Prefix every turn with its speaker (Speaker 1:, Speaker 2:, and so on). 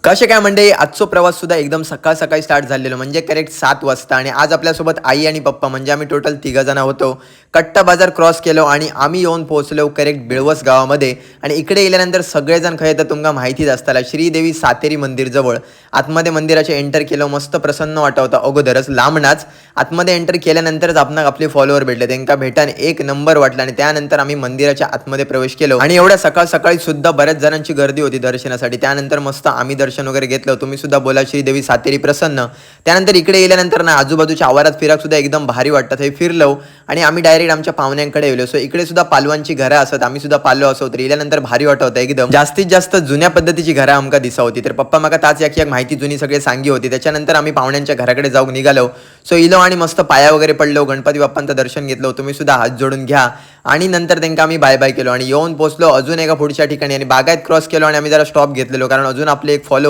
Speaker 1: कसे काय मंडळी, आजचा प्रवास सुद्धा एकदम सकाळ सकाळी स्टार्ट झालेलो, म्हणजे करेक्ट 7 वाजता. आणि आज आपल्यासोबत आई आणि पप्पा म्हणजे आम्ही टोटल 3 जण होतो. कट्टा बाजार क्रॉस केलो आणि आम्ही येऊन पोहोचलो करेक्ट बिळवस गावामध्ये. आणि इकडे गेल्यानंतर सगळेजण खय तर तुमका माहितीच असताला, श्रीदेवी सातेरी मंदिर जवळ आतमध्ये मंदिराचे एंटर केलो. मस्त प्रसन्न वाटत होता अगोदरच लांबनाच. आतमध्ये एंटर केल्यानंतरच आपणाक आपले फॉलोअर भेटले, त्यांना भेटान एक नंबर वाटला. आणि त्यानंतर आम्ही मंदिराच्या आतमध्ये प्रवेश केलो. आणि एवढ्या सकाळ सकाळी सुद्धा बऱ्याच जणांची गर्दी होती दर्शनासाठी. त्यानंतर मस्त आम्ही दर्शन वगैरे घेतलं. तुम्ही सुद्धा बोला श्रीदेवी सातेरी प्रसन्न. त्यानंतर इकडे गेल्यानंतर ना आजूबाजूच्या आवारात फिराक सुद्धा एकदम भारी वाटतं. हे फिरलो आणि आम्ही डायरेक्ट आमच्या पाहुण्यांकडे गेलो. सो इकडे सुद्धा पालवांची घरं असत, आम्ही सुद्धा पालव असो. तर गेल्यानंतर भारी वाटत होतं एकदम. जास्तीत जास्त जुन्या पद्धतीची घरं आमका दिसा होती. तर पप्पा माका ताच याची एक माहिती जुनी सगळे सांगी होती. त्याच्यानंतर आम्ही पाहुण्यांच्या घराकडे जाऊन निघालो. सो इलो आणि मस्त पाया वगैरे पडलो, गणपती बाप्पांचं दर्शन घेतलं. तुम्ही सुद्धा हात जोडून घ्या. आणि नंतर त्यांना आम्ही बाय बाय केलो आणि येऊन पोहोचलो अजून एका पुढच्या ठिकाणी. आणि बागायत क्रॉस केलो आणि आम्ही जरा स्टॉप घेतलेलो, कारण अजून आपले एक फॉलो